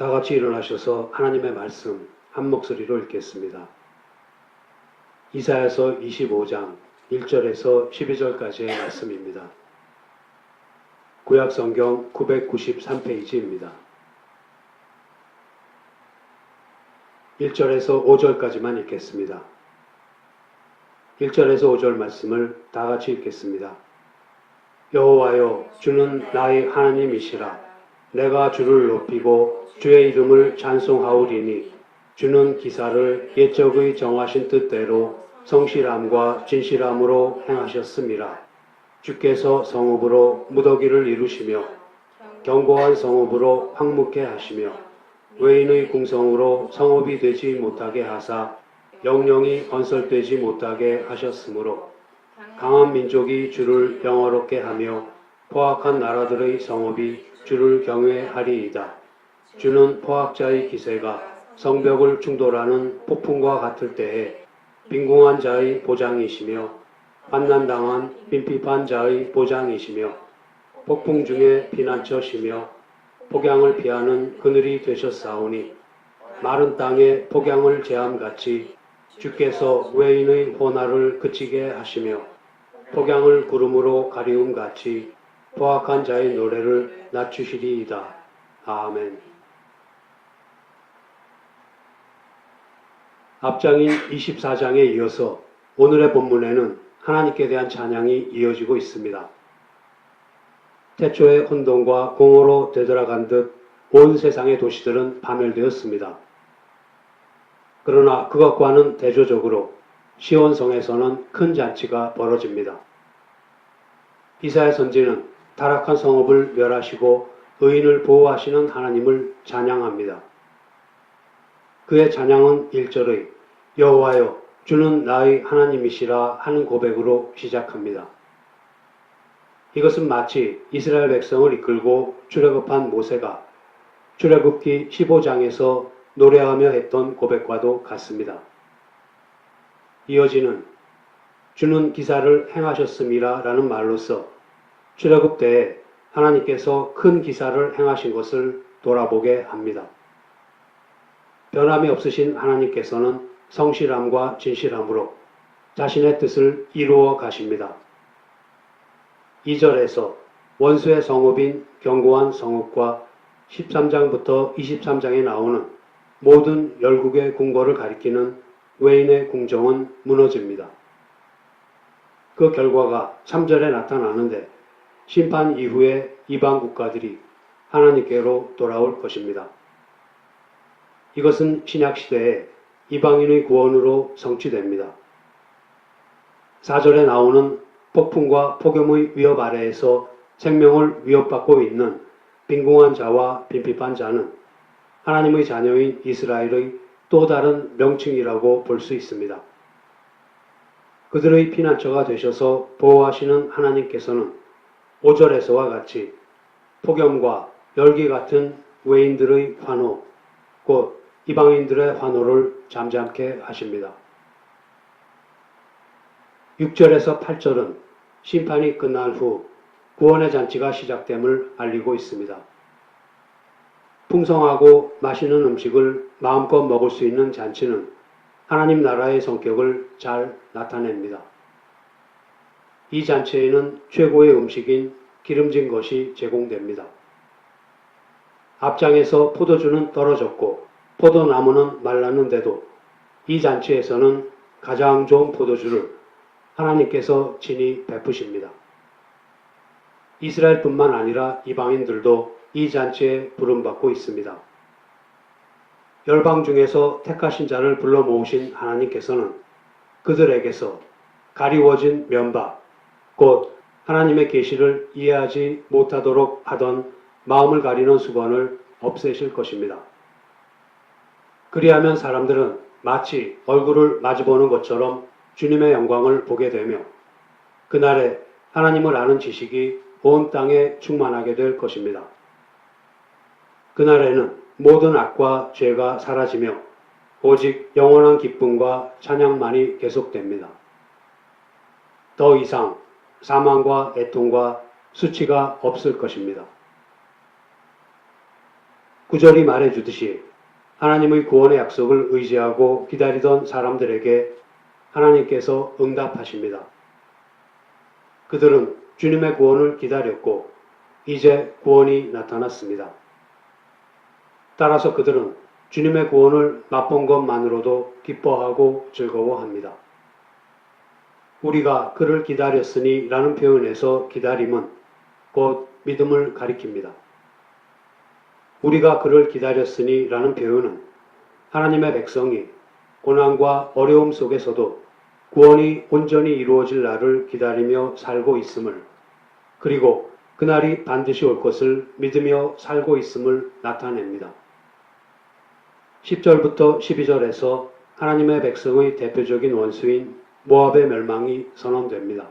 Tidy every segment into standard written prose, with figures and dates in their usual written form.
다 같이 일어나셔서 하나님의 말씀 한 목소리로 읽겠습니다. 이사야서 25장 1절에서 12절까지의 말씀입니다. 구약성경 993페이지입니다. 1절에서 5절까지만 읽겠습니다. 1절에서 5절 말씀을 다 같이 읽겠습니다. 여호와여, 주는 나의 하나님이시라. 내가 주를 높이고 주의 이름을 찬송하오리니 주는 기사를 옛적의 정하신 뜻대로 성실함과 진실함으로 행하셨음이라. 주께서 성읍으로 무더기를 이루시며 견고한 성읍으로 황무케 하시며 외인의 궁성으로 성읍이 되지 못하게 하사 영영이 건설되지 못하게 하셨으므로 강한 민족이 주를 영화롭게 하며 포악한 나라들의 성읍이 주를 경외하리이다. 주는 포악자의 기세가 성벽을 충돌하는 폭풍과 같을 때에 빈궁한 자의 보장이시며 환난당한 빈핍한 자의 보장이시며 폭풍 중에 피난처시며 폭양을 피하는 그늘이 되셨사오니 마른 땅에 폭양을 제함같이 주께서 외인의 호날을 그치게 하시며 폭양을 구름으로 가리움같이 포악한 자의 노래를 낮추시리이다. 아멘. 앞장인 24장에 이어서 오늘의 본문에는 하나님께 대한 찬양이 이어지고 있습니다. 태초의 혼돈과 공허로 되돌아간 듯 온 세상의 도시들은 파멸되었습니다. 그러나 그것과는 대조적으로 시온성에서는 큰 잔치가 벌어집니다. 이사야 선지는 타락한 성읍을 멸하시고 의인을 보호하시는 하나님을 찬양합니다. 그의 찬양은 1절의 여호와여, 주는 나의 하나님이시라 하는 고백으로 시작합니다. 이것은 마치 이스라엘 백성을 이끌고 출애굽한 모세가 출애굽기 15장에서 노래하며 했던 고백과도 같습니다. 이어지는 주는 기사를 행하셨음이라 라는 말로서 출애굽 때에 하나님께서 큰 기사를 행하신 것을 돌아보게 합니다. 변함이 없으신 하나님께서는 성실함과 진실함으로 자신의 뜻을 이루어 가십니다. 2절에서 원수의 성읍인 견고한 성읍과 13장부터 23장에 나오는 모든 열국의 궁궐을 가리키는 외인의 궁정은 무너집니다. 그 결과가 3절에 나타나는데 심판 이후에 이방 국가들이 하나님께로 돌아올 것입니다. 이것은 신약시대에 이방인의 구원으로 성취됩니다. 4절에 나오는 폭풍과 폭염의 위협 아래에서 생명을 위협받고 있는 빈궁한 자와 빈핍한 자는 하나님의 자녀인 이스라엘의 또 다른 명칭이라고 볼 수 있습니다. 그들의 피난처가 되셔서 보호하시는 하나님께서는 5절에서와 같이 폭염과 열기 같은 외인들의 환호, 곧 이방인들의 환호를 잠잠케 하십니다. 6절에서 8절은 심판이 끝난 후 구원의 잔치가 시작됨을 알리고 있습니다. 풍성하고 맛있는 음식을 마음껏 먹을 수 있는 잔치는 하나님 나라의 성격을 잘 나타냅니다. 이 잔치에는 최고의 음식인 기름진 것이 제공됩니다. 앞장에서 포도주는 떨어졌고 포도나무는 말랐는데도 이 잔치에서는 가장 좋은 포도주를 하나님께서 친히 베푸십니다. 이스라엘뿐만 아니라 이방인들도 이 잔치에 부름받고 있습니다. 열방 중에서 택하신 자를 불러 모으신 하나님께서는 그들에게서 가리워진 면바, 곧 하나님의 계시를 이해하지 못하도록 하던 마음을 가리는 수건을 없애실 것입니다. 그리하면 사람들은 마치 얼굴을 마주보는 것처럼 주님의 영광을 보게 되며 그날에 하나님을 아는 지식이 온 땅에 충만하게 될 것입니다. 그날에는 모든 악과 죄가 사라지며 오직 영원한 기쁨과 찬양만이 계속됩니다. 더 이상 사망과 애통과 수치가 없을 것입니다. 구절이 말해주듯이 하나님의 구원의 약속을 의지하고 기다리던 사람들에게 하나님께서 응답하십니다. 그들은 주님의 구원을 기다렸고 이제 구원이 나타났습니다. 따라서 그들은 주님의 구원을 맛본 것만으로도 기뻐하고 즐거워합니다. 우리가 그를 기다렸으니 라는 표현에서 기다림은 곧 믿음을 가리킵니다. 우리가 그를 기다렸으니 라는 표현은 하나님의 백성이 고난과 어려움 속에서도 구원이 온전히 이루어질 날을 기다리며 살고 있음을, 그리고 그날이 반드시 올 것을 믿으며 살고 있음을 나타냅니다. 10절부터 12절에서 하나님의 백성의 대표적인 원수인 모압의 멸망이 선언됩니다.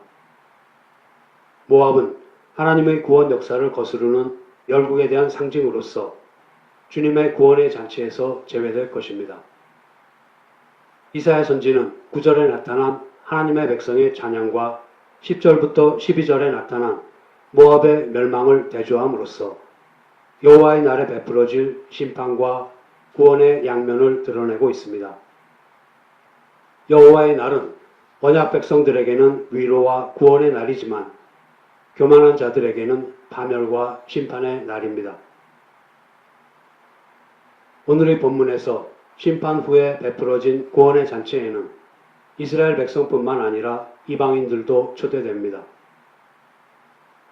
모압은 하나님의 구원 역사를 거스르는 열국에 대한 상징으로서 주님의 구원의 잔치에서 제외될 것입니다. 이사야 선지는 9절에 나타난 하나님의 백성의 찬양과 10절부터 12절에 나타난 모압의 멸망을 대조함으로써 여호와의 날에 베풀어질 심판과 구원의 양면을 드러내고 있습니다. 여호와의 날은 언약 백성들에게는 위로와 구원의 날이지만 교만한 자들에게는 파멸과 심판의 날입니다. 오늘의 본문에서 심판 후에 베풀어진 구원의 잔치에는 이스라엘 백성뿐만 아니라 이방인들도 초대됩니다.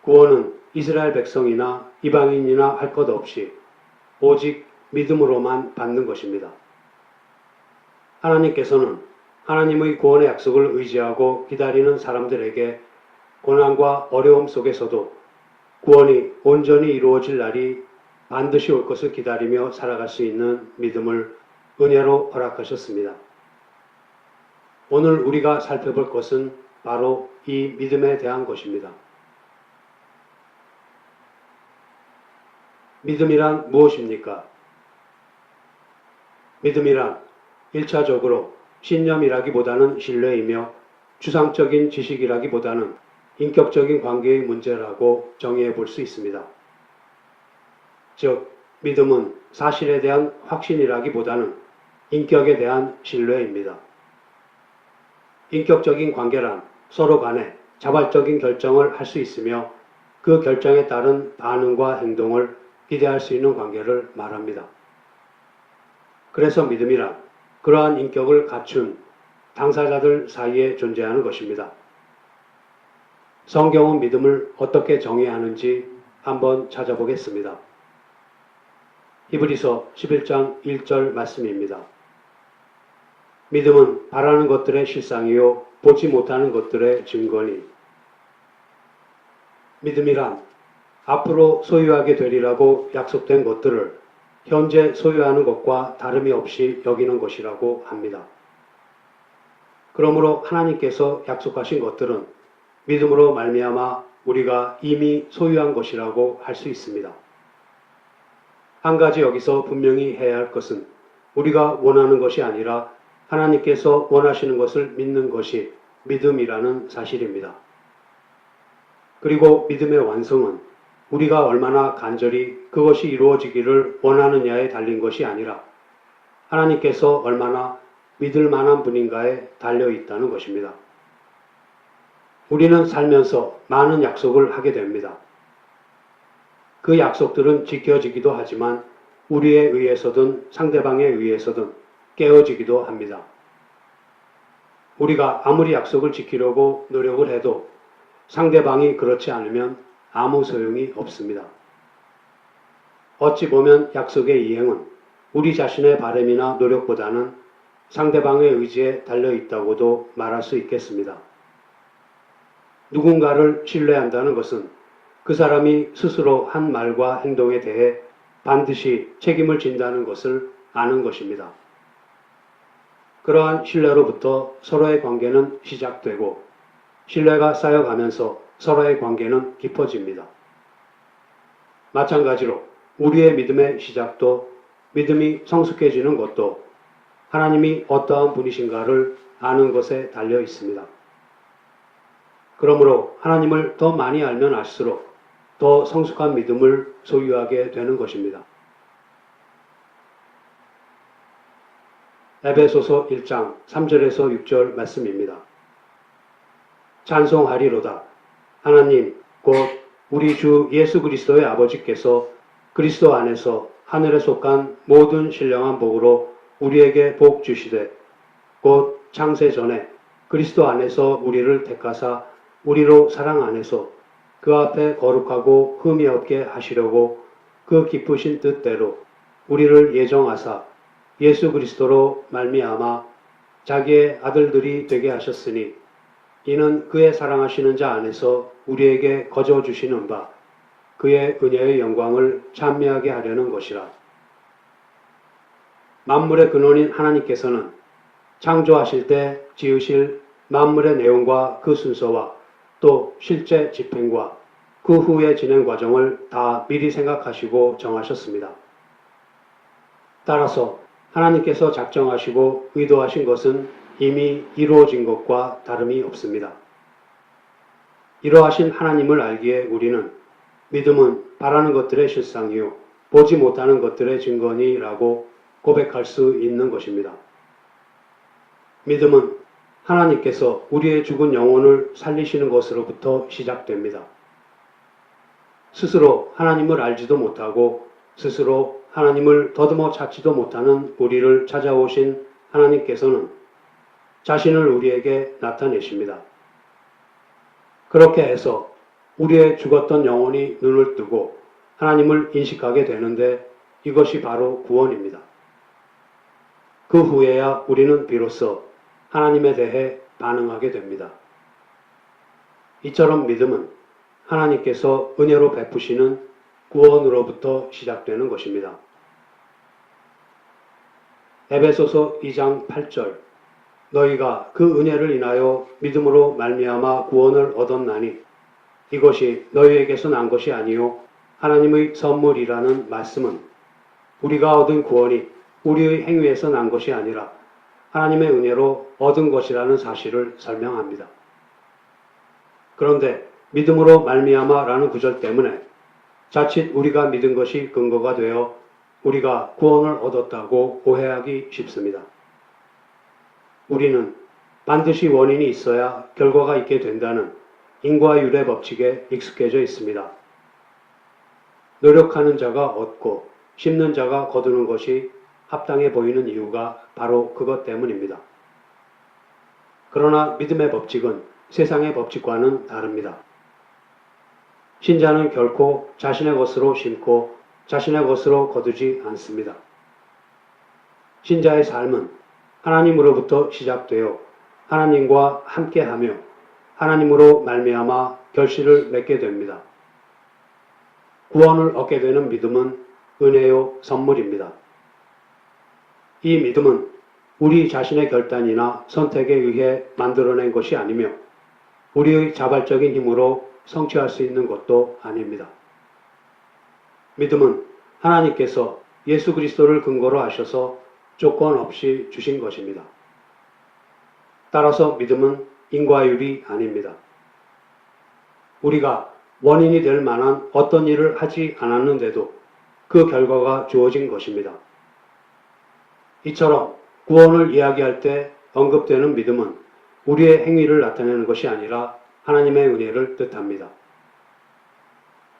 구원은 이스라엘 백성이나 이방인이나 할 것 없이 오직 믿음으로만 받는 것입니다. 하나님께서는 하나님의 구원의 약속을 의지하고 기다리는 사람들에게 고난과 어려움 속에서도 구원이 온전히 이루어질 날이 반드시 올 것을 기다리며 살아갈 수 있는 믿음을 은혜로 허락하셨습니다. 오늘 우리가 살펴볼 것은 바로 이 믿음에 대한 것입니다. 믿음이란 무엇입니까? 믿음이란 1차적으로 신념이라기보다는 신뢰이며 추상적인 지식이라기보다는 인격적인 관계의 문제라고 정의해 볼 수 있습니다. 즉, 믿음은 사실에 대한 확신이라기보다는 인격에 대한 신뢰입니다. 인격적인 관계란 서로 간에 자발적인 결정을 할 수 있으며 그 결정에 따른 반응과 행동을 기대할 수 있는 관계를 말합니다. 그래서 믿음이란 그러한 인격을 갖춘 당사자들 사이에 존재하는 것입니다. 성경은 믿음을 어떻게 정의하는지 한번 찾아보겠습니다. 히브리서 11장 1절 말씀입니다. 믿음은 바라는 것들의 실상이요 보지 못하는 것들의 증거니. 믿음이란 앞으로 소유하게 되리라고 약속된 것들을 현재 소유하는 것과 다름이 없이 여기는 것이라고 합니다. 그러므로 하나님께서 약속하신 것들은 믿음으로 말미암아 우리가 이미 소유한 것이라고 할 수 있습니다. 한 가지 여기서 분명히 해야 할 것은 우리가 원하는 것이 아니라 하나님께서 원하시는 것을 믿는 것이 믿음이라는 사실입니다. 그리고 믿음의 완성은 우리가 얼마나 간절히 그것이 이루어지기를 원하느냐에 달린 것이 아니라 하나님께서 얼마나 믿을 만한 분인가에 달려 있다는 것입니다. 우리는 살면서 많은 약속을 하게 됩니다. 그 약속들은 지켜지기도 하지만 우리에 의해서든 상대방에 의해서든 깨어지기도 합니다. 우리가 아무리 약속을 지키려고 노력을 해도 상대방이 그렇지 않으면 아무 소용이 없습니다. 어찌 보면 약속의 이행은 우리 자신의 바람이나 노력보다는 상대방의 의지에 달려 있다고도 말할 수 있겠습니다. 누군가를 신뢰한다는 것은 그 사람이 스스로 한 말과 행동에 대해 반드시 책임을 진다는 것을 아는 것입니다. 그러한 신뢰로부터 서로의 관계는 시작되고 신뢰가 쌓여가면서 서로의 관계는 깊어집니다. 마찬가지로 우리의 믿음의 시작도 믿음이 성숙해지는 것도 하나님이 어떠한 분이신가를 아는 것에 달려 있습니다. 그러므로 하나님을 더 많이 알면 알수록 더 성숙한 믿음을 소유하게 되는 것입니다. 에베소서 1장 3절에서 6절 말씀입니다. 찬송하리로다. 하나님 곧 우리 주 예수 그리스도의 아버지께서 그리스도 안에서 하늘에 속한 모든 신령한 복으로 우리에게 복 주시되 곧 창세 전에 그리스도 안에서 우리를 택하사 우리로 사랑 안에서 그 앞에 거룩하고 흠이 없게 하시려고 그 기쁘신 뜻대로 우리를 예정하사 예수 그리스도로 말미암아 자기의 아들들이 되게 하셨으니 이는 그의 사랑하시는 자 안에서 우리에게 거저 주시는 바 그의 은혜의 영광을 찬미하게 하려는 것이라. 만물의 근원인 하나님께서는 창조하실 때 지으실 만물의 내용과 그 순서와 또 실제 집행과 그 후의 진행 과정을 다 미리 생각하시고 정하셨습니다. 따라서 하나님께서 작정하시고 의도하신 것은 이미 이루어진 것과 다름이 없습니다. 이러하신 하나님을 알기에 우리는 믿음은 바라는 것들의 실상이요 보지 못하는 것들의 증거니라고 고백할 수 있는 것입니다. 믿음은 하나님께서 우리의 죽은 영혼을 살리시는 것으로부터 시작됩니다. 스스로 하나님을 알지도 못하고 스스로 하나님을 더듬어 찾지도 못하는 우리를 찾아오신 하나님께서는 자신을 우리에게 나타내십니다. 그렇게 해서 우리의 죽었던 영혼이 눈을 뜨고 하나님을 인식하게 되는데 이것이 바로 구원입니다. 그 후에야 우리는 비로소 하나님에 대해 반응하게 됩니다. 이처럼 믿음은 하나님께서 은혜로 베푸시는 구원으로부터 시작되는 것입니다. 에베소서 2장 8절 너희가 그 은혜를 인하여 믿음으로 말미암아 구원을 얻었나니 이것이 너희에게서 난 것이 아니요 하나님의 선물이라는 말씀은 우리가 얻은 구원이 우리의 행위에서 난 것이 아니라 하나님의 은혜로 얻은 것이라는 사실을 설명합니다. 그런데 믿음으로 말미암아라는 구절 때문에 자칫 우리가 믿은 것이 근거가 되어 우리가 구원을 얻었다고 오해하기 쉽습니다. 우리는 반드시 원인이 있어야 결과가 있게 된다는 인과율의 법칙에 익숙해져 있습니다. 노력하는 자가 얻고 심는 자가 거두는 것이 합당해 보이는 이유가 바로 그것 때문입니다. 그러나 믿음의 법칙은 세상의 법칙과는 다릅니다. 신자는 결코 자신의 것으로 심고 자신의 것으로 거두지 않습니다. 신자의 삶은 하나님으로부터 시작되어 하나님과 함께하며 하나님으로 말미암아 결실을 맺게 됩니다. 구원을 얻게 되는 믿음은 은혜요 선물입니다. 이 믿음은 우리 자신의 결단이나 선택에 의해 만들어낸 것이 아니며 우리의 자발적인 힘으로 성취할 수 있는 것도 아닙니다. 믿음은 하나님께서 예수 그리스도를 근거로 하셔서 조건 없이 주신 것입니다. 따라서 믿음은 인과율이 아닙니다. 우리가 원인이 될 만한 어떤 일을 하지 않았는데도 그 결과가 주어진 것입니다. 이처럼 구원을 이야기할 때 언급되는 믿음은 우리의 행위를 나타내는 것이 아니라 하나님의 은혜를 뜻합니다.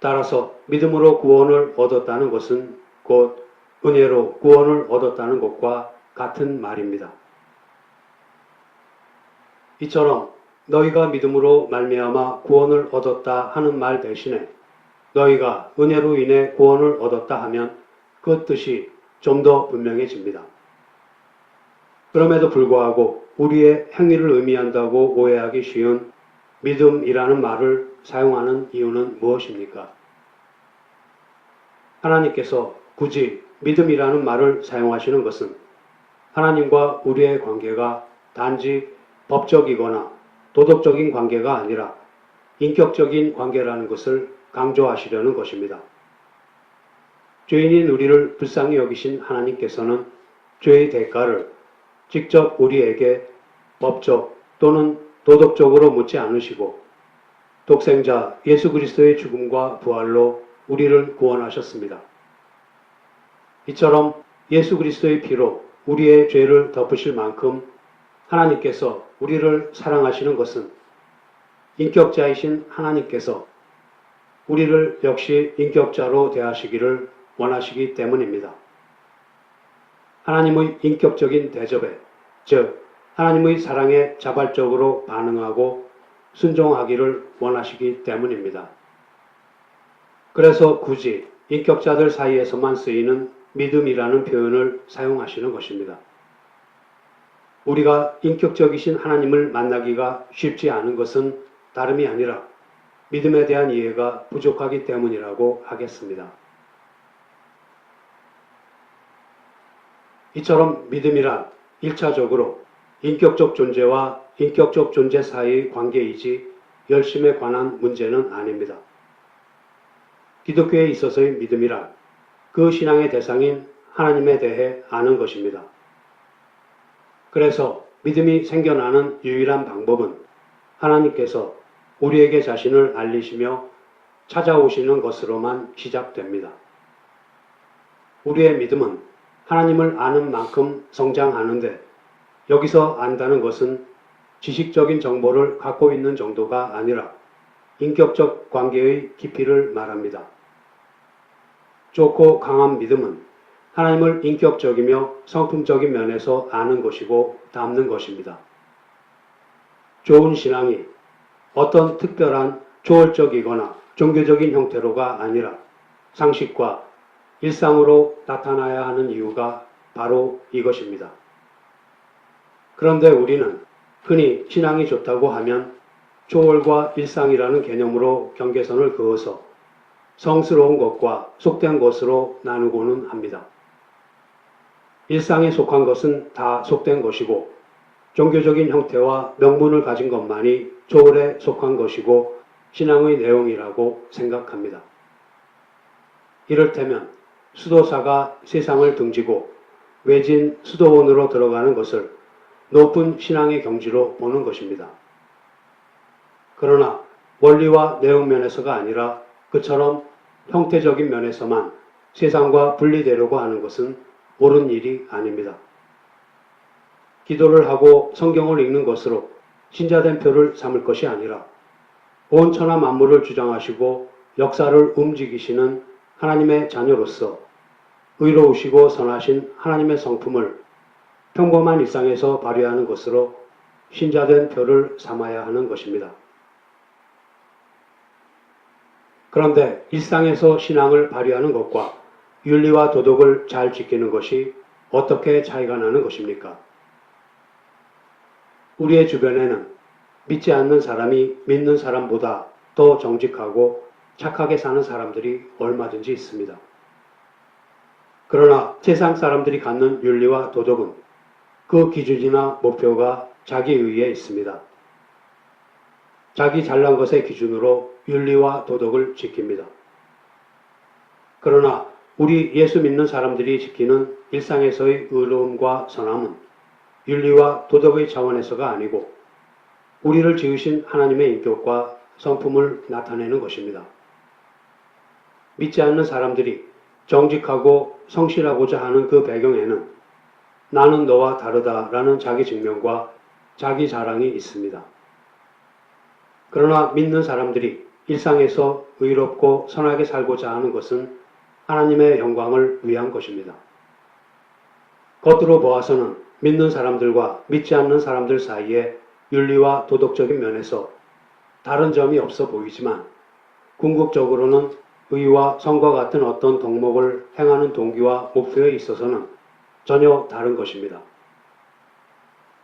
따라서 믿음으로 구원을 얻었다는 것은 곧 은혜로 구원을 얻었다는 것과 같은 말입니다. 이처럼 너희가 믿음으로 말미암아 구원을 얻었다 하는 말 대신에 너희가 은혜로 인해 구원을 얻었다 하면 그 뜻이 좀 더 분명해집니다. 그럼에도 불구하고 우리의 행위를 의미한다고 오해하기 쉬운 믿음이라는 말을 사용하는 이유는 무엇입니까? 하나님께서 굳이 믿음이라는 말을 사용하시는 것은 하나님과 우리의 관계가 단지 법적이거나 도덕적인 관계가 아니라 인격적인 관계라는 것을 강조하시려는 것입니다. 죄인인 우리를 불쌍히 여기신 하나님께서는 죄의 대가를 직접 우리에게 법적 또는 도덕적으로 묻지 않으시고 독생자 예수 그리스도의 죽음과 부활로 우리를 구원하셨습니다. 이처럼 예수 그리스도의 피로 우리의 죄를 덮으실 만큼 하나님께서 우리를 사랑하시는 것은 인격자이신 하나님께서 우리를 역시 인격자로 대하시기를 원하시기 때문입니다. 하나님의 인격적인 대접에, 즉 하나님의 사랑에 자발적으로 반응하고 순종하기를 원하시기 때문입니다. 그래서 굳이 인격자들 사이에서만 쓰이는 믿음이라는 표현을 사용하시는 것입니다. 우리가 인격적이신 하나님을 만나기가 쉽지 않은 것은 다름이 아니라 믿음에 대한 이해가 부족하기 때문이라고 하겠습니다. 이처럼 믿음이란 1차적으로 인격적 존재와 인격적 존재 사이의 관계이지 열심에 관한 문제는 아닙니다. 기독교에 있어서의 믿음이란 그 신앙의 대상인 하나님에 대해 아는 것입니다. 그래서 믿음이 생겨나는 유일한 방법은 하나님께서 우리에게 자신을 알리시며 찾아오시는 것으로만 시작됩니다. 우리의 믿음은 하나님을 아는 만큼 성장하는데 여기서 안다는 것은 지식적인 정보를 갖고 있는 정도가 아니라 인격적 관계의 깊이를 말합니다. 좋고 강한 믿음은 하나님을 인격적이며 성품적인 면에서 아는 것이고 닮는 것입니다. 좋은 신앙이 어떤 특별한 초월적이거나 종교적인 형태로가 아니라 상식과 일상으로 나타나야 하는 이유가 바로 이것입니다. 그런데 우리는 흔히 신앙이 좋다고 하면 초월과 일상이라는 개념으로 경계선을 그어서 성스러운 것과 속된 것으로 나누고는 합니다. 일상에 속한 것은 다 속된 것이고 종교적인 형태와 명분을 가진 것만이 초월에 속한 것이고 신앙의 내용이라고 생각합니다. 이를테면 수도사가 세상을 등지고 외진 수도원으로 들어가는 것을 높은 신앙의 경지로 보는 것입니다. 그러나 원리와 내용 면에서가 아니라 그처럼 형태적인 면에서만 세상과 분리되려고 하는 것은 옳은 일이 아닙니다. 기도를 하고 성경을 읽는 것으로 신자된 표를 삼을 것이 아니라 온 천하 만물을 주장하시고 역사를 움직이시는 하나님의 자녀로서 의로우시고 선하신 하나님의 성품을 평범한 일상에서 발휘하는 것으로 신자된 표를 삼아야 하는 것입니다. 그런데 일상에서 신앙을 발휘하는 것과 윤리와 도덕을 잘 지키는 것이 어떻게 차이가 나는 것입니까? 우리의 주변에는 믿지 않는 사람이 믿는 사람보다 더 정직하고 착하게 사는 사람들이 얼마든지 있습니다. 그러나 세상 사람들이 갖는 윤리와 도덕은 그 기준이나 목표가 자기의에 있습니다. 자기 잘난 것의 기준으로 윤리와 도덕을 지킵니다. 그러나 우리 예수 믿는 사람들이 지키는 일상에서의 의로움과 선함은 윤리와 도덕의 차원에서가 아니고 우리를 지으신 하나님의 인격과 성품을 나타내는 것입니다. 믿지 않는 사람들이 정직하고 성실하고자 하는 그 배경에는 나는 너와 다르다라는 자기 증명과 자기 자랑이 있습니다. 그러나 믿는 사람들이 일상에서 의롭고 선하게 살고자 하는 것은 하나님의 영광을 위한 것입니다. 겉으로 보아서는 믿는 사람들과 믿지 않는 사람들 사이에 윤리와 도덕적인 면에서 다른 점이 없어 보이지만 궁극적으로는 의와 성과 같은 어떤 덕목을 행하는 동기와 목표에 있어서는 전혀 다른 것입니다.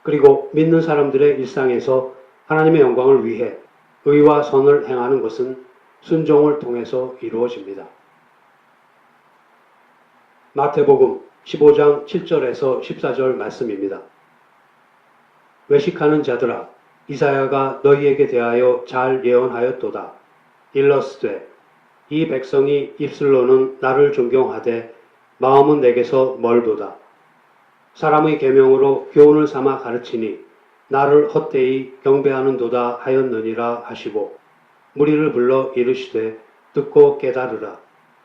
그리고 믿는 사람들의 일상에서 하나님의 영광을 위해 의와 선을 행하는 것은 순종을 통해서 이루어집니다. 마태복음 15장 7절에서 14절 말씀입니다. 외식하는 자들아, 이사야가 너희에게 대하여 잘 예언하였도다. 일러스되 이 백성이 입술로는 나를 존경하되 마음은 내게서 멀도다. 사람의 계명으로 교훈을 삼아 가르치니 나를 헛되이 경배하는도다 하였느니라 하시고 무리를 불러 이르시되 듣고 깨달으라.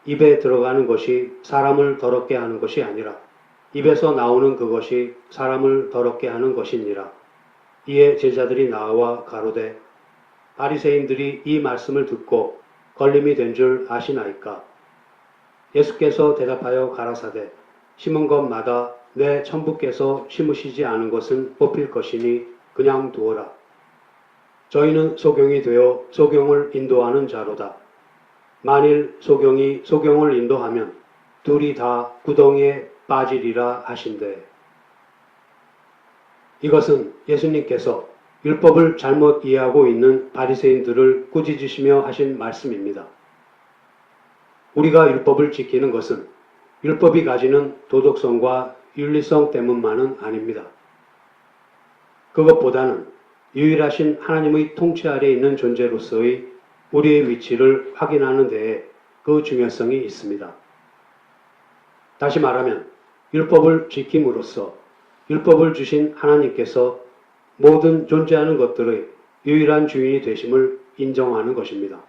입에 들어가는 것이 사람을 더럽게 하는 것이 아니라 입에서 나오는 그것이 사람을 더럽게 하는 것이니라. 이에 제자들이 나와 가로되 바리새인들이 이 말씀을 듣고 걸림이 된 줄 아시나이까? 예수께서 대답하여 가라사대 심은 것마다 내 천부께서 심으시지 않은 것은 뽑힐 것이니 그냥 두어라. 저희는 소경이 되어 소경을 인도하는 자로다. 만일 소경이 소경을 인도하면 둘이 다 구덩이에 빠지리라 하신대. 이것은 예수님께서 율법을 잘못 이해하고 있는 바리새인들을 꾸짖으시며 하신 말씀입니다. 우리가 율법을 지키는 것은 율법이 가지는 도덕성과 윤리성 때문만은 아닙니다. 그것보다는 유일하신 하나님의 통치 아래 있는 존재로서의 우리의 위치를 확인하는 데에 그 중요성이 있습니다. 다시 말하면 율법을 지킴으로써 율법을 주신 하나님께서 모든 존재하는 것들의 유일한 주인이 되심을 인정하는 것입니다.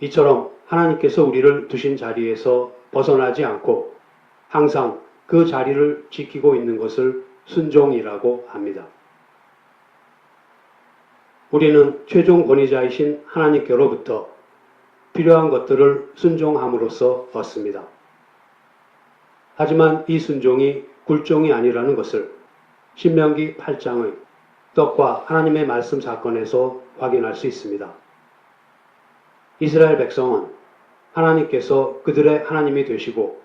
이처럼 하나님께서 우리를 두신 자리에서 벗어나지 않고 항상 그 자리를 지키고 있는 것을 순종이라고 합니다. 우리는 최종 권위자이신 하나님께로부터 필요한 것들을 순종함으로써 얻습니다. 하지만 이 순종이 굴종이 아니라는 것을 신명기 8장의 떡과 하나님의 말씀 사건에서 확인할 수 있습니다. 이스라엘 백성은 하나님께서 그들의 하나님이 되시고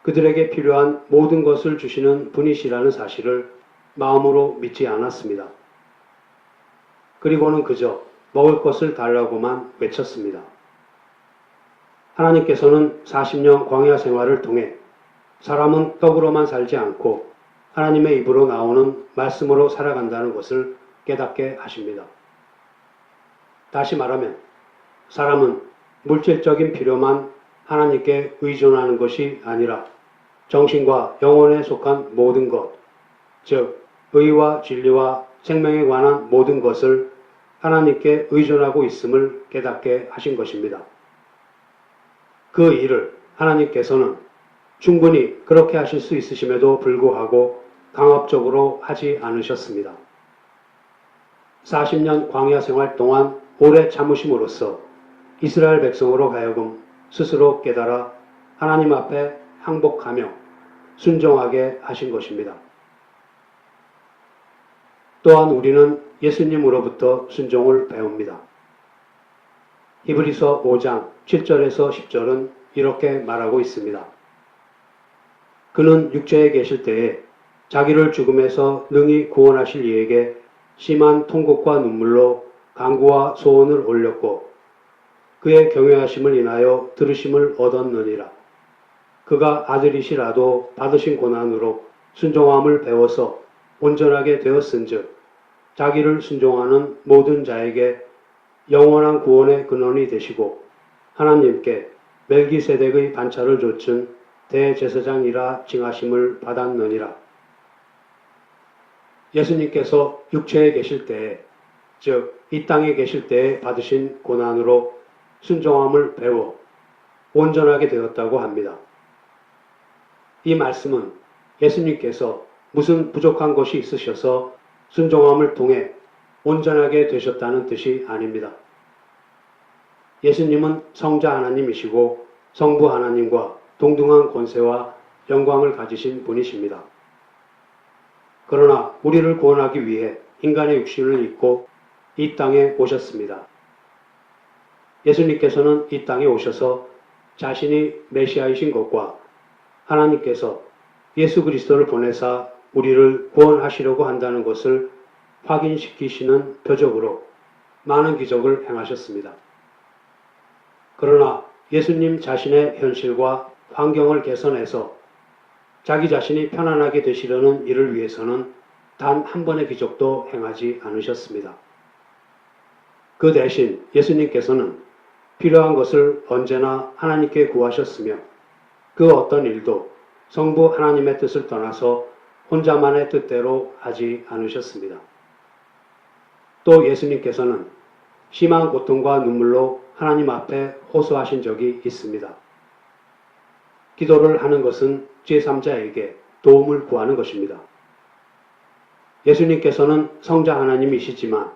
그들에게 필요한 모든 것을 주시는 분이시라는 사실을 마음으로 믿지 않았습니다. 그리고는 그저 먹을 것을 달라고만 외쳤습니다. 하나님께서는 40년 광야 생활을 통해 사람은 떡으로만 살지 않고 하나님의 입으로 나오는 말씀으로 살아간다는 것을 깨닫게 하십니다. 다시 말하면 사람은 물질적인 필요만 하나님께 의존하는 것이 아니라 정신과 영혼에 속한 모든 것, 즉 의와 진리와 생명에 관한 모든 것을 하나님께 의존하고 있음을 깨닫게 하신 것입니다. 그 일을 하나님께서는 충분히 그렇게 하실 수 있으심에도 불구하고 강압적으로 하지 않으셨습니다. 40년 광야 생활 동안 오래 참으심으로써 이스라엘 백성으로 하여금 스스로 깨달아 하나님 앞에 항복하며 순종하게 하신 것입니다. 또한 우리는 예수님으로부터 순종을 배웁니다. 히브리서 5장 7절에서 10절은 이렇게 말하고 있습니다. 그는 육체에 계실 때에 자기를 죽음에서 능히 구원하실 이에게 심한 통곡과 눈물로 간구와 소원을 올렸고 그의 경외하심을 인하여 들으심을 얻었느니라. 그가 아들이시라도 받으신 고난으로 순종함을 배워서 온전하게 되었은즉 자기를 순종하는 모든 자에게 영원한 구원의 근원이 되시고 하나님께 멜기세덱의 반차를 좇은 대제사장이라 칭하심을 받았느니라. 예수님께서 육체에 계실 때에, 즉 이 땅에 계실 때에 받으신 고난으로 순종함을 배워 온전하게 되었다고 합니다. 이 말씀은 예수님께서 무슨 부족한 것이 있으셔서 순종함을 통해 온전하게 되셨다는 뜻이 아닙니다. 예수님은 성자 하나님이시고 성부 하나님과 동등한 권세와 영광을 가지신 분이십니다. 그러나 우리를 구원하기 위해 인간의 육신을 입고 이 땅에 오셨습니다. 예수님께서는 이 땅에 오셔서 자신이 메시아이신 것과 하나님께서 예수 그리스도를 보내사 우리를 구원하시려고 한다는 것을 확인시키시는 표적으로 많은 기적을 행하셨습니다. 그러나 예수님 자신의 현실과 환경을 개선해서 자기 자신이 편안하게 되시려는 일을 위해서는 단 한 번의 기적도 행하지 않으셨습니다. 그 대신 예수님께서는 필요한 것을 언제나 하나님께 구하셨으며 그 어떤 일도 성부 하나님의 뜻을 떠나서 혼자만의 뜻대로 하지 않으셨습니다. 또 예수님께서는 심한 고통과 눈물로 하나님 앞에 호소하신 적이 있습니다. 기도를 하는 것은 제3자에게 도움을 구하는 것입니다. 예수님께서는 성자 하나님이시지만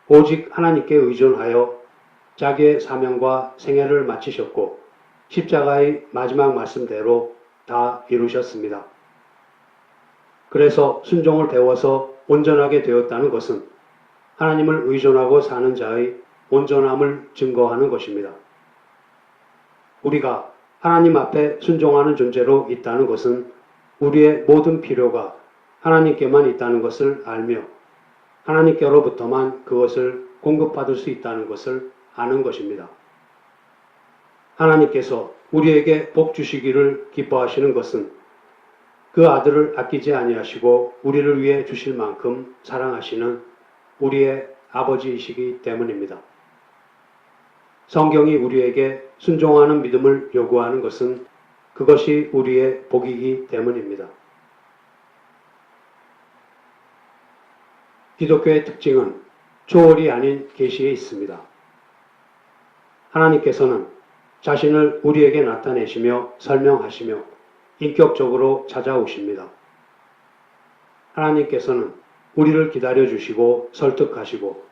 오직 하나님께 의존하여 자기의 사명과 생애를 마치셨고 십자가의 마지막 말씀대로 다 이루셨습니다. 그래서 순종을 배워서 온전하게 되었다는 것은 하나님을 의존하고 사는 자의 온전함을 증거하는 것입니다. 우리가 하나님 앞에 순종하는 존재로 있다는 것은 우리의 모든 필요가 하나님께만 있다는 것을 알며 하나님께로부터만 그것을 공급받을 수 있다는 것을 아는 것입니다. 하나님께서 우리에게 복 주시기를 기뻐하시는 것은 그 아들을 아끼지 아니하시고 우리를 위해 주실 만큼 사랑하시는 우리의 아버지이시기 때문입니다. 성경이 우리에게 순종하는 믿음을 요구하는 것은 그것이 우리의 복이기 때문입니다. 기독교의 특징은 초월이 아닌 계시에 있습니다. 하나님께서는 자신을 우리에게 나타내시며 설명하시며 인격적으로 찾아오십니다. 하나님께서는 우리를 기다려주시고 설득하시고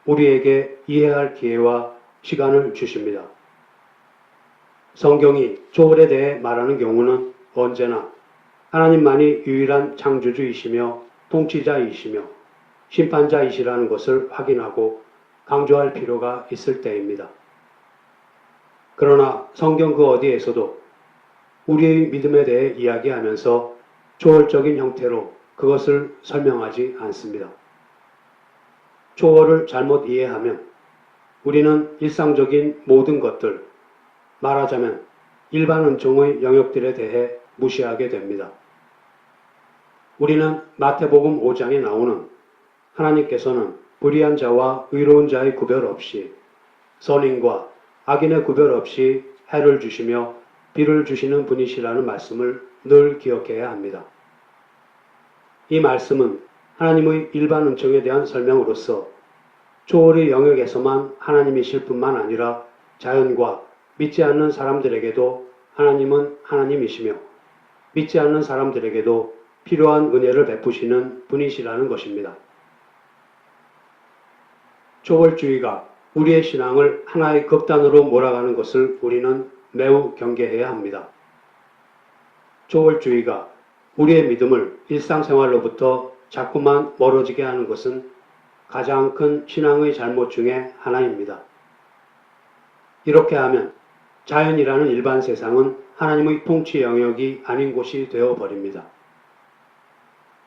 우리에게 이해할 기회와 시간을 주십니다. 성경이 초월에 대해 말하는 경우는 언제나 하나님만이 유일한 창조주이시며 통치자이시며 심판자이시라는 것을 확인하고 강조할 필요가 있을 때입니다. 그러나 성경 그 어디에서도 우리의 믿음에 대해 이야기하면서 초월적인 형태로 그것을 설명하지 않습니다. 초월을 잘못 이해하면 우리는 일상적인 모든 것들, 말하자면 일반 은총의 영역들에 대해 무시하게 됩니다. 우리는 마태복음 5장에 나오는 하나님께서는 불의한 자와 의로운 자의 구별 없이 선인과 악인의 구별 없이 해를 주시며 비를 주시는 분이시라는 말씀을 늘 기억해야 합니다. 이 말씀은 하나님의 일반 은총에 대한 설명으로서 초월의 영역에서만 하나님이실 뿐만 아니라 자연과 믿지 않는 사람들에게도 하나님은 하나님이시며 믿지 않는 사람들에게도 필요한 은혜를 베푸시는 분이시라는 것입니다. 초월주의가 우리의 신앙을 하나의 극단으로 몰아가는 것을 우리는 매우 경계해야 합니다. 초월주의가 우리의 믿음을 일상생활로부터 자꾸만 멀어지게 하는 것은 가장 큰 신앙의 잘못 중에 하나입니다. 이렇게 하면 자연이라는 일반 세상은 하나님의 통치 영역이 아닌 곳이 되어버립니다.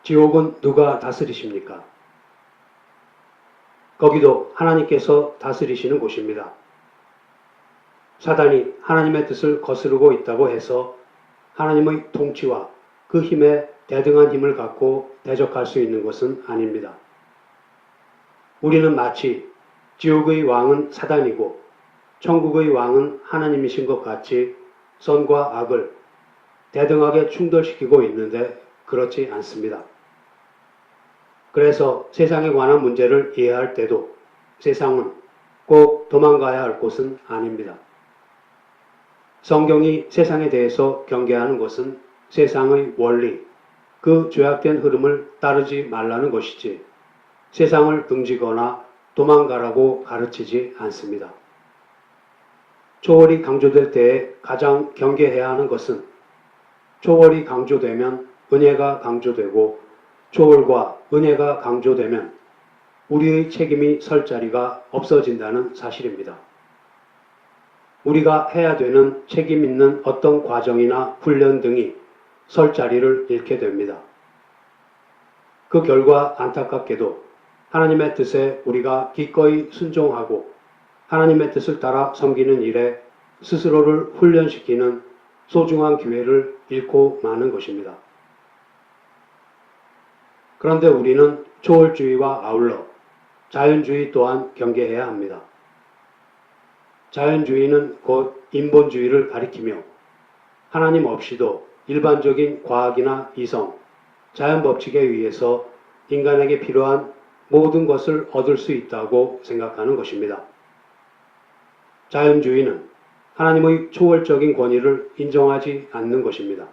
지옥은 누가 다스리십니까? 거기도 하나님께서 다스리시는 곳입니다. 사단이 하나님의 뜻을 거스르고 있다고 해서 하나님의 통치와 그 힘에 대등한 힘을 갖고 대적할 수 있는 것은 아닙니다. 우리는 마치 지옥의 왕은 사단이고 천국의 왕은 하나님이신 것 같이 선과 악을 대등하게 충돌시키고 있는데 그렇지 않습니다. 그래서 세상에 관한 문제를 이해할 때도 세상은 꼭 도망가야 할 곳은 아닙니다. 성경이 세상에 대해서 경계하는 것은 세상의 원리, 그 죄악된 흐름을 따르지 말라는 것이지 세상을 등지거나 도망가라고 가르치지 않습니다. 초월이 강조될 때에 가장 경계해야 하는 것은 초월이 강조되면 은혜가 강조되고 초월과 은혜가 강조되면 우리의 책임이 설 자리가 없어진다는 사실입니다. 우리가 해야 되는 책임 있는 어떤 과정이나 훈련 등이 설 자리를 잃게 됩니다. 그 결과 안타깝게도 하나님의 뜻에 우리가 기꺼이 순종하고 하나님의 뜻을 따라 섬기는 일에 스스로를 훈련시키는 소중한 기회를 잃고 마는 것입니다. 그런데 우리는 초월주의와 아울러 자연주의 또한 경계해야 합니다. 자연주의는 곧 인본주의를 가리키며 하나님 없이도 일반적인 과학이나 이성, 자연 법칙에 의해서 인간에게 필요한 모든 것을 얻을 수 있다고 생각하는 것입니다. 자연주의는 하나님의 초월적인 권위를 인정하지 않는 것입니다.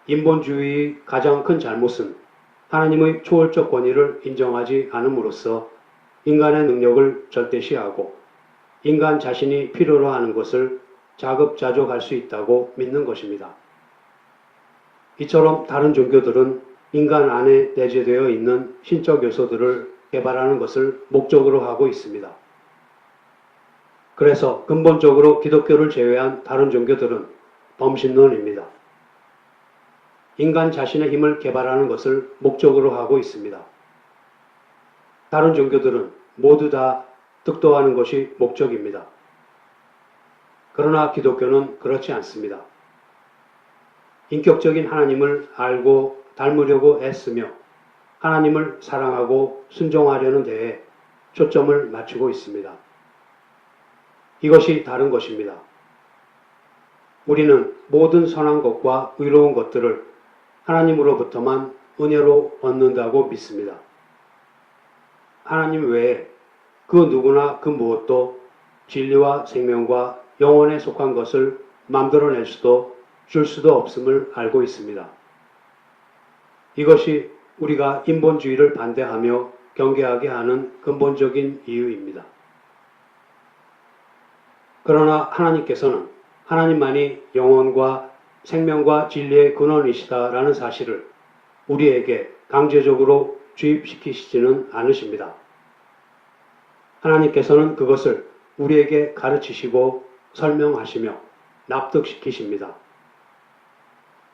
인본주의의 가장 큰 잘못은 하나님의 초월적 권위를 인정하지 않음으로써 인간의 능력을 절대시하고 인간 자신이 필요로 하는 것을 자급자족할 수 있다고 믿는 것입니다. 이처럼 다른 종교들은 인간 안에 내재되어 있는 신적 요소들을 개발하는 것을 목적으로 하고 있습니다. 그래서 근본적으로 기독교를 제외한 다른 종교들은 범신론입니다. 인간 자신의 힘을 개발하는 것을 목적으로 하고 있습니다. 다른 종교들은 모두 다 득도하는 것이 목적입니다. 그러나 기독교는 그렇지 않습니다. 인격적인 하나님을 알고 닮으려고 애쓰며 하나님을 사랑하고 순종하려는 데에 초점을 맞추고 있습니다. 이것이 다른 것입니다. 우리는 모든 선한 것과 의로운 것들을 하나님으로부터만 은혜로 얻는다고 믿습니다. 하나님 외에 그 누구나 그 무엇도 진리와 생명과 영혼에 속한 것을 만들어낼 수도 줄 수도 없음을 알고 있습니다. 이것이 우리가 인본주의를 반대하며 경계하게 하는 근본적인 이유입니다. 그러나 하나님께서는 하나님만이 영혼과 생명과 진리의 근원이시다라는 사실을 우리에게 강제적으로 주입시키시지는 않으십니다. 하나님께서는 그것을 우리에게 가르치시고 설명하시며 납득시키십니다.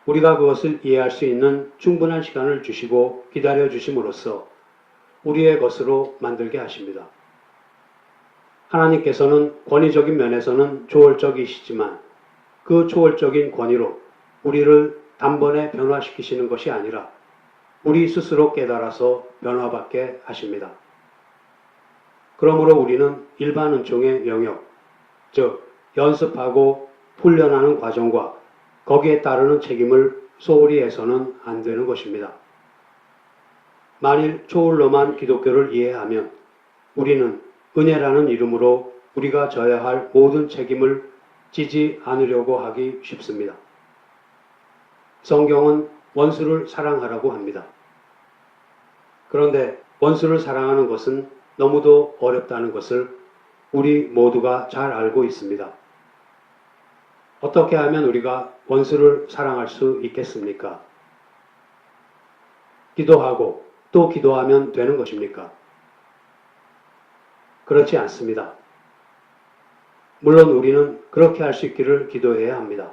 우리가 그것을 이해할 수 있는 충분한 시간을 주시고 기다려 주심으로써 우리의 것으로 만들게 하십니다. 하나님께서는 권위적인 면에서는 초월적이시지만 그 초월적인 권위로 우리를 단번에 변화시키시는 것이 아니라 우리 스스로 깨달아서 변화받게 하십니다. 그러므로 우리는 일반 은총의 영역, 즉 연습하고 훈련하는 과정과 거기에 따르는 책임을 소홀히 해서는 안 되는 것입니다. 만일 초월로만 기독교를 이해하면 우리는 은혜라는 이름으로 우리가 져야 할 모든 책임을 지지 않으려고 하기 쉽습니다. 성경은 원수를 사랑하라고 합니다. 그런데 원수를 사랑하는 것은 너무도 어렵다는 것을 우리 모두가 잘 알고 있습니다. 어떻게 하면 우리가 원수를 사랑할 수 있겠습니까? 기도하고 또 기도하면 되는 것입니까? 그렇지 않습니다. 물론 우리는 그렇게 할 수 있기를 기도해야 합니다.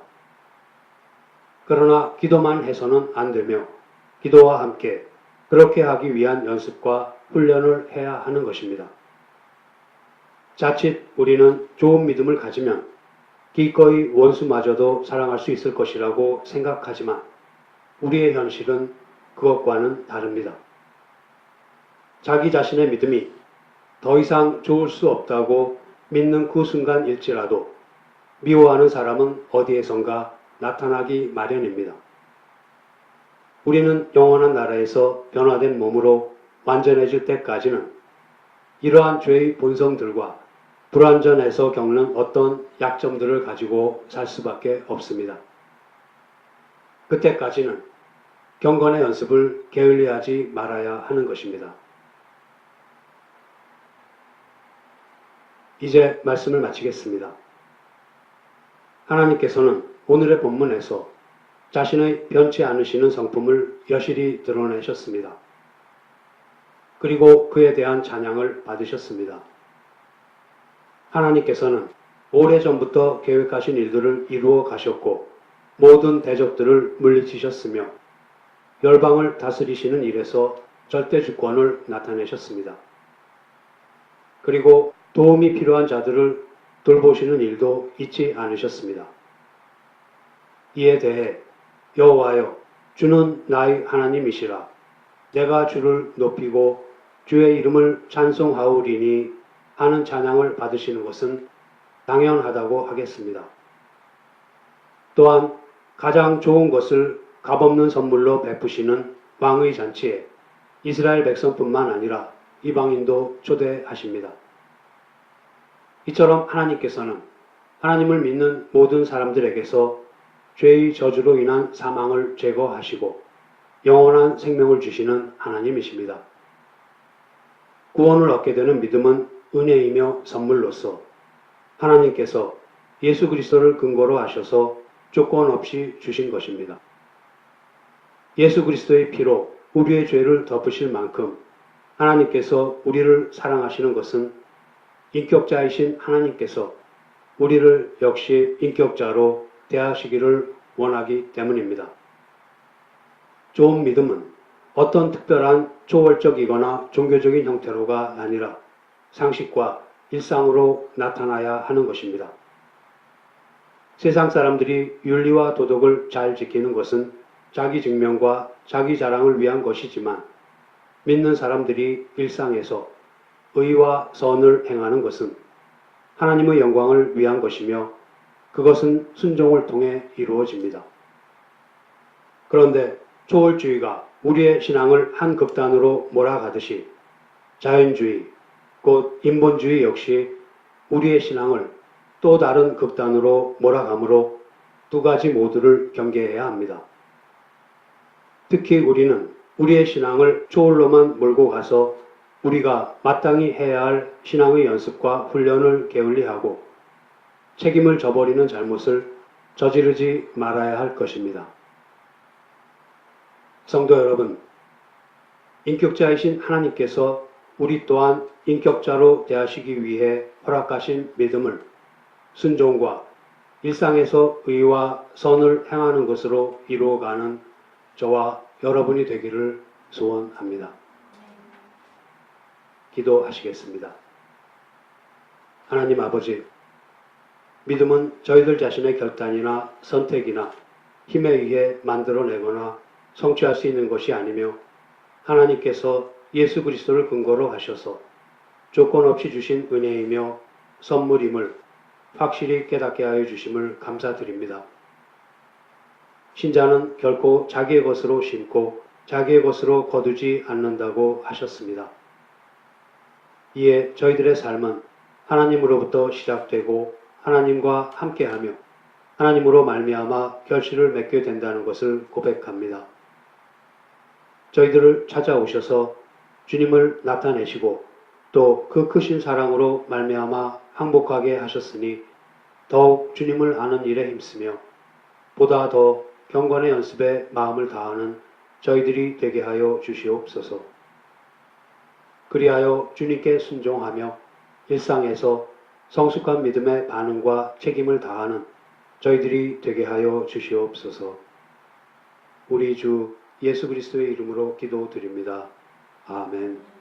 그러나 기도만 해서는 안 되며 기도와 함께 그렇게 하기 위한 연습과 훈련을 해야 하는 것입니다. 자칫 우리는 좋은 믿음을 가지면 기꺼이 원수마저도 사랑할 수 있을 것이라고 생각하지만 우리의 현실은 그것과는 다릅니다. 자기 자신의 믿음이 더 이상 좋을 수 없다고 믿는 그 순간일지라도 미워하는 사람은 어디에선가 나타나기 마련입니다. 우리는 영원한 나라에서 변화된 몸으로 완전해질 때까지는 이러한 죄의 본성들과 불완전해서 겪는 어떤 약점들을 가지고 살 수밖에 없습니다. 그때까지는 경건의 연습을 게을리하지 말아야 하는 것입니다. 이제 말씀을 마치겠습니다. 하나님께서는 오늘의 본문에서 자신의 변치 않으시는 성품을 여실히 드러내셨습니다. 그리고 그에 대한 찬양을 받으셨습니다. 하나님께서는 오래전부터 계획하신 일들을 이루어 가셨고 모든 대적들을 물리치셨으며 열방을 다스리시는 일에서 절대 주권을 나타내셨습니다. 그리고 도움이 필요한 자들을 돌보시는 일도 잊지 않으셨습니다. 이에 대해 여호와여 주는 나의 하나님이시라 내가 주를 높이고 주의 이름을 찬송하오리니 하는 찬양을 받으시는 것은 당연하다고 하겠습니다. 또한 가장 좋은 것을 값없는 선물로 베푸시는 왕의 잔치에 이스라엘 백성뿐만 아니라 이방인도 초대하십니다. 이처럼 하나님께서는 하나님을 믿는 모든 사람들에게서 죄의 저주로 인한 사망을 제거하시고 영원한 생명을 주시는 하나님이십니다. 구원을 얻게 되는 믿음은 은혜이며 선물로서 하나님께서 예수 그리스도를 근거로 하셔서 조건 없이 주신 것입니다. 예수 그리스도의 피로 우리의 죄를 덮으실 만큼 하나님께서 우리를 사랑하시는 것은 인격자이신 하나님께서 우리를 역시 인격자로 대하시기를 원하기 때문입니다. 좋은 믿음은 어떤 특별한 초월적이거나 종교적인 형태로가 아니라 상식과 일상으로 나타나야 하는 것입니다. 세상 사람들이 윤리와 도덕을 잘 지키는 것은 자기 증명과 자기 자랑을 위한 것이지만 믿는 사람들이 일상에서 의와 선을 행하는 것은 하나님의 영광을 위한 것이며 그것은 순종을 통해 이루어집니다. 그런데 초월주의가 우리의 신앙을 한 극단으로 몰아가듯이 자연주의, 곧 인본주의 역시 우리의 신앙을 또 다른 극단으로 몰아가므로 두 가지 모두를 경계해야 합니다. 특히 우리는 우리의 신앙을 초월로만 몰고 가서 우리가 마땅히 해야 할 신앙의 연습과 훈련을 게을리하고 책임을 져버리는 잘못을 저지르지 말아야 할 것입니다. 성도 여러분, 인격자이신 하나님께서 우리 또한 인격자로 대하시기 위해 허락하신 믿음을 순종과 일상에서 의와 선을 행하는 것으로 이루어가는 저와 여러분이 되기를 소원합니다. 기도하시겠습니다. 하나님 아버지, 믿음은 저희들 자신의 결단이나 선택이나 힘에 의해 만들어내거나 성취할 수 있는 것이 아니며 하나님께서 예수 그리스도를 근거로 하셔서 조건 없이 주신 은혜이며 선물임을 확실히 깨닫게 하여 주심을 감사드립니다. 신자는 결코 자기의 것으로 심고 자기의 것으로 거두지 않는다고 하셨습니다. 이에 저희들의 삶은 하나님으로부터 시작되고 하나님과 함께하며 하나님으로 말미암아 결실을 맺게 된다는 것을 고백합니다. 저희들을 찾아오셔서 주님을 나타내시고 또 그 크신 사랑으로 말미암아 항복하게 하셨으니 더욱 주님을 아는 일에 힘쓰며 보다 더 경건의 연습에 마음을 다하는 저희들이 되게 하여 주시옵소서. 그리하여 주님께 순종하며 일상에서 성숙한 믿음의 반응과 책임을 다하는 저희들이 되게 하여 주시옵소서. 우리 주 예수 그리스도의 이름으로 기도드립니다. 아멘.